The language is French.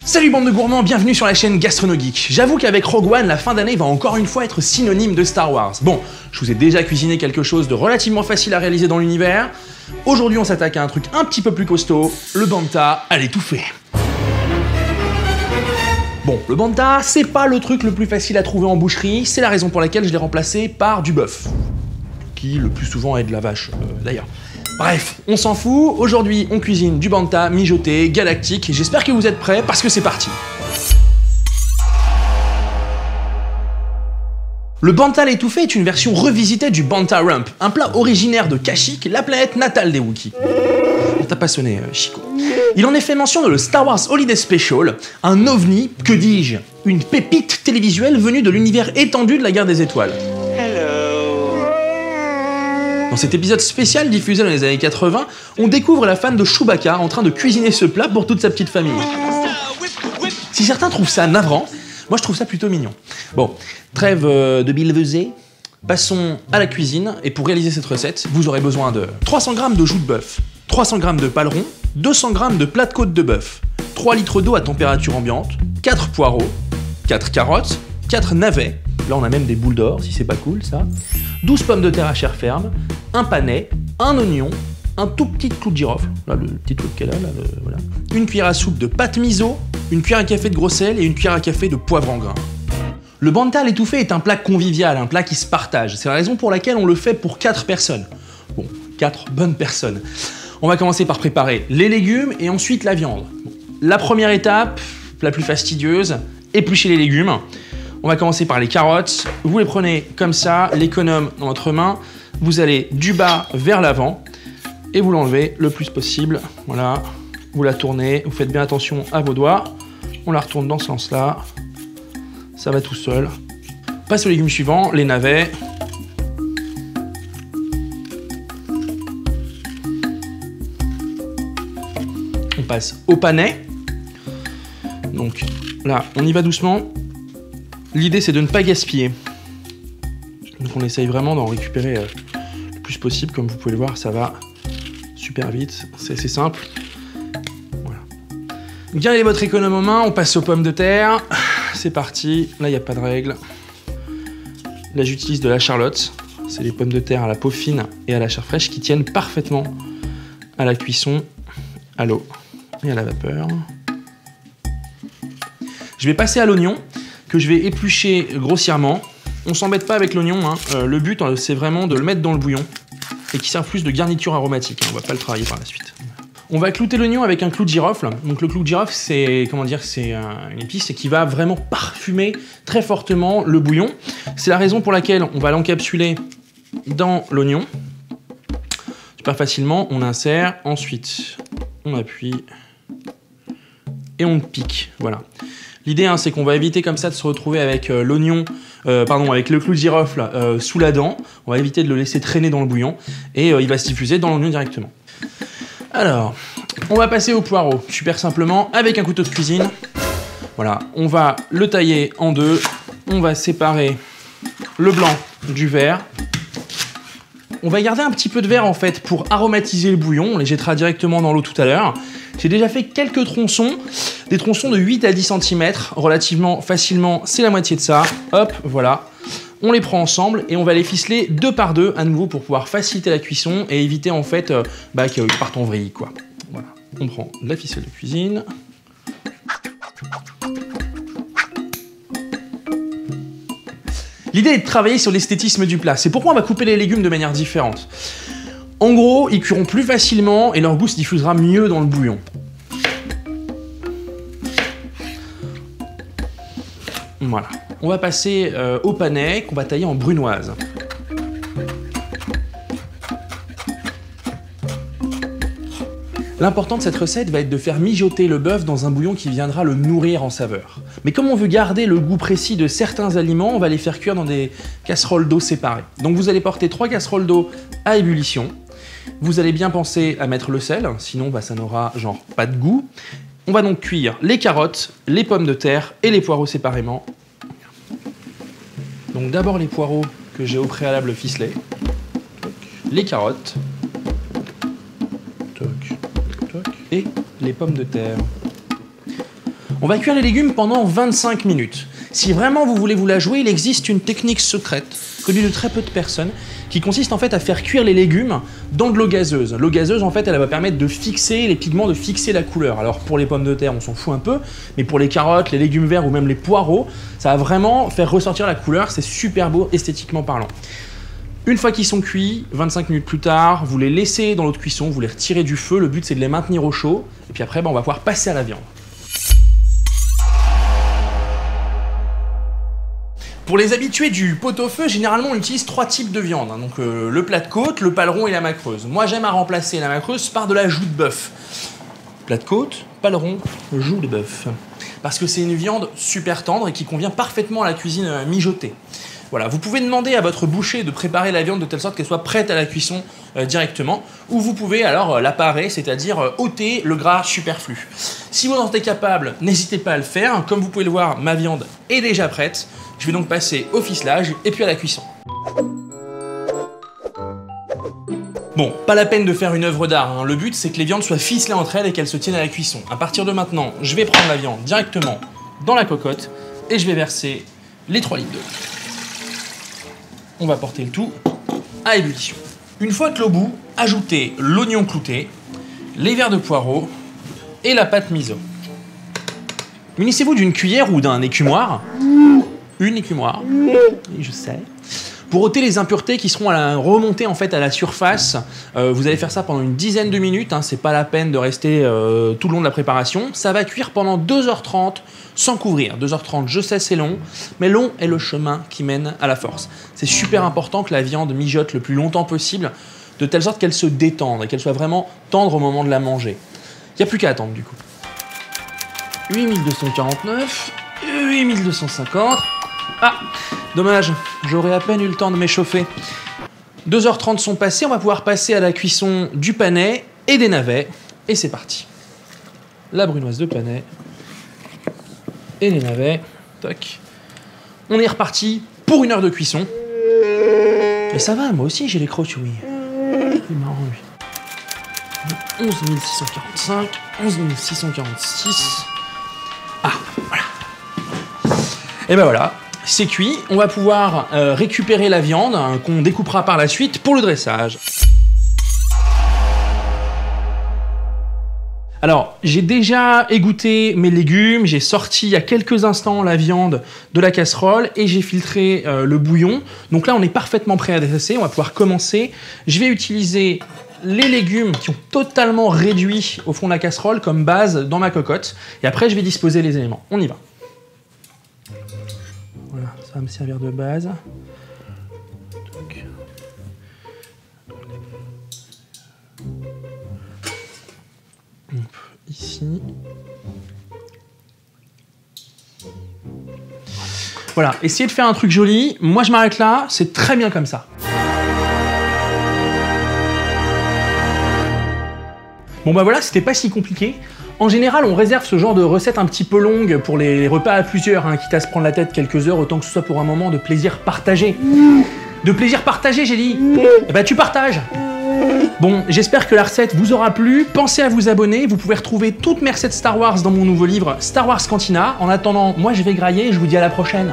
Salut bande de gourmands, bienvenue sur la chaîne GastronoGeek. J'avoue qu'avec Rogue One, la fin d'année va encore une fois être synonyme de Star Wars. Bon, je vous ai déjà cuisiné quelque chose de relativement facile à réaliser dans l'univers. Aujourd'hui, on s'attaque à un truc un petit peu plus costaud, le banta à l'étouffée. Bon, le banta, c'est pas le truc le plus facile à trouver en boucherie, c'est la raison pour laquelle je l'ai remplacé par du bœuf. Qui, le plus souvent, est de la vache, d'ailleurs. Bref, on s'en fout, aujourd'hui on cuisine du banta mijoté, galactique, et j'espère que vous êtes prêts parce que c'est parti. Le banta à l'étouffée est une version revisitée du banta rump, un plat originaire de Kashyyyk, la planète natale des Wookiees. On t'a pas sonné, Chico. Il en est fait mention dans le Star Wars Holiday Special, un ovni, que dis-je, une pépite télévisuelle venue de l'univers étendu de la Guerre des Étoiles. Dans cet épisode spécial diffusé dans les années 80, on découvre la fan de Chewbacca en train de cuisiner ce plat pour toute sa petite famille. Si certains trouvent ça navrant, moi je trouve ça plutôt mignon. Bon, trêve de billevesée, passons à la cuisine, et pour réaliser cette recette, vous aurez besoin de 300 g de joues de bœuf, 300 g de paleron, 200 g de plat de côte de bœuf, 3 litres d'eau à température ambiante, 4 poireaux, 4 carottes, 4 navets, là on a même des boules d'or si c'est pas cool ça, 12 pommes de terre à chair ferme, un panais, un oignon, un tout petit clou de girofle, là le petit truc qu'elle a, là, voilà. Une cuillère à soupe de pâte miso, une cuillère à café de gros sel et une cuillère à café de poivre en grains. Le banta à l'étouffée est un plat convivial, un plat qui se partage. C'est la raison pour laquelle on le fait pour 4 personnes. Bon, 4 bonnes personnes. On va commencer par préparer les légumes et ensuite la viande. Bon, la première étape, la plus fastidieuse, éplucher les légumes. On va commencer par les carottes. Vous les prenez comme ça, l'économe dans votre main. Vous allez du bas vers l'avant et vous l'enlevez le plus possible. Voilà, vous la tournez, vous faites bien attention à vos doigts. On la retourne dans ce sens-là. Ça va tout seul. Passe aux légumes suivants, les navets. On passe au panais. Donc là, on y va doucement. L'idée, c'est de ne pas gaspiller. Donc on essaye vraiment d'en récupérer le plus possible. Comme vous pouvez le voir, ça va super vite. C'est assez simple. Voilà. Gardez votre économe en main. On passe aux pommes de terre. C'est parti. Là, il n'y a pas de règle. Là, j'utilise de la charlotte. C'est les pommes de terre à la peau fine et à la chair fraîche qui tiennent parfaitement à la cuisson, à l'eau et à la vapeur. Je vais passer à l'oignon, que je vais éplucher grossièrement. On s'embête pas avec l'oignon, hein. Le but c'est vraiment de le mettre dans le bouillon et qui sert plus de garniture aromatique, hein. On va pas le travailler par la suite. On va clouter l'oignon avec un clou de girofle. Donc le clou de girofle, c'est une épice qui va vraiment parfumer très fortement le bouillon. C'est la raison pour laquelle on va l'encapsuler dans l'oignon. Super facilement, on insère, ensuite on appuie et on pique, voilà. L'idée, hein, c'est qu'on va éviter comme ça de se retrouver avec avec le clou de girofle sous la dent. On va éviter de le laisser traîner dans le bouillon et il va se diffuser dans l'oignon directement. Alors, on va passer au poireau, super simplement, avec un couteau de cuisine. Voilà, on va le tailler en deux. On va séparer le blanc du vert. On va garder un petit peu de vert en fait pour aromatiser le bouillon. On les jettera directement dans l'eau tout à l'heure. J'ai déjà fait quelques tronçons, des tronçons de 8 à 10 cm, relativement facilement, c'est la moitié de ça. Hop, voilà. On les prend ensemble et on va les ficeler 2 par 2 à nouveau pour pouvoir faciliter la cuisson et éviter en fait qu'ils partent en vrille, quoi. Voilà. On prend de la ficelle de cuisine. L'idée est de travailler sur l'esthétisme du plat. C'est pourquoi on va couper les légumes de manière différente. En gros, ils cuiront plus facilement et leur goût se diffusera mieux dans le bouillon. Voilà. On va passer au panais qu'on va tailler en brunoise. L'important de cette recette va être de faire mijoter le bœuf dans un bouillon qui viendra le nourrir en saveur. Mais comme on veut garder le goût précis de certains aliments, on va les faire cuire dans des casseroles d'eau séparées. Donc vous allez porter 3 casseroles d'eau à ébullition. Vous allez bien penser à mettre le sel, sinon ça n'aura genre pas de goût. On va donc cuire les carottes, les pommes de terre et les poireaux séparément. Donc d'abord les poireaux que j'ai au préalable ficelés, les carottes, et les pommes de terre. On va cuire les légumes pendant 25 minutes. Si vraiment vous voulez vous la jouer, il existe une technique secrète, connue de très peu de personnes, qui consiste en fait à faire cuire les légumes dans de l'eau gazeuse. L'eau gazeuse, en fait, elle va permettre de fixer les pigments, de fixer la couleur. Alors pour les pommes de terre, on s'en fout un peu, mais pour les carottes, les légumes verts ou même les poireaux, ça va vraiment faire ressortir la couleur, c'est super beau esthétiquement parlant. Une fois qu'ils sont cuits, 25 minutes plus tard, vous les laissez dans l'eau de cuisson, vous les retirez du feu, le but c'est de les maintenir au chaud, et puis après on va pouvoir passer à la viande. Pour les habitués du pot-au-feu, généralement on utilise 3 types de viande, donc le plat de côte, le paleron et la macreuse. Moi j'aime à remplacer la macreuse par de la joue de bœuf. Plat de côte, paleron, joue de bœuf. Parce que c'est une viande super tendre et qui convient parfaitement à la cuisine mijotée. Voilà, vous pouvez demander à votre boucher de préparer la viande de telle sorte qu'elle soit prête à la cuisson directement, ou vous pouvez alors la parer, c'est-à-dire ôter le gras superflu. Si vous en êtes capable, n'hésitez pas à le faire. Comme vous pouvez le voir, ma viande est déjà prête. Je vais donc passer au ficelage et puis à la cuisson. Bon, pas la peine de faire une œuvre d'art, hein. Le but c'est que les viandes soient ficelées entre elles et qu'elles se tiennent à la cuisson. À partir de maintenant, je vais prendre la viande directement dans la cocotte et je vais verser les 3 litres d'eau. On va porter le tout à ébullition. Une fois que l'eau bout, ajoutez l'oignon clouté, les verres de poireaux et la pâte miso. Munissez-vous d'une cuillère ou d'un écumoire. Une écumoire, je sais. Pour ôter les impuretés qui seront remontées en fait à la surface, vous allez faire ça pendant une dizaine de minutes, hein, c'est pas la peine de rester tout le long de la préparation. Ça va cuire pendant 2h30 sans couvrir. 2h30, je sais c'est long, mais long est le chemin qui mène à la force. C'est super important que la viande mijote le plus longtemps possible, de telle sorte qu'elle se détende et qu'elle soit vraiment tendre au moment de la manger. Il n'y a plus qu'à attendre du coup. 8249, 8250... Ah, dommage, j'aurais à peine eu le temps de m'échauffer. 2h30 sont passées, on va pouvoir passer à la cuisson du panais et des navets. Et c'est parti. La brunoise de panais et les navets. Toc. On est reparti pour 1 heure de cuisson. Mais ça va, moi aussi j'ai les crocs, oui. C'est marrant, lui. 11 645, 11 646. Ah, voilà. Et ben voilà. C'est cuit, on va pouvoir récupérer la viande qu'on découpera par la suite pour le dressage. Alors, j'ai déjà égoutté mes légumes, j'ai sorti il y a quelques instants la viande de la casserole et j'ai filtré le bouillon. Donc là, on est parfaitement prêt à dresser, on va pouvoir commencer. Je vais utiliser les légumes qui ont totalement réduit au fond de la casserole comme base dans ma cocotte. Et après, je vais disposer les éléments. On y va. Voilà, ça va me servir de base. Donc. Ici. Voilà, essayez de faire un truc joli. Moi, je m'arrête là. C'est très bien comme ça. Bon bah voilà, c'était pas si compliqué. En général, on réserve ce genre de recettes un petit peu longues pour les repas à plusieurs, hein, quitte à se prendre la tête quelques heures, autant que ce soit pour un moment de plaisir partagé. De plaisir partagé, j'ai dit. Eh bah tu partages. Bon, j'espère que la recette vous aura plu. Pensez à vous abonner. Vous pouvez retrouver toutes mes recettes Star Wars dans mon nouveau livre Star Wars Cantina. En attendant, moi je vais grailler et je vous dis à la prochaine.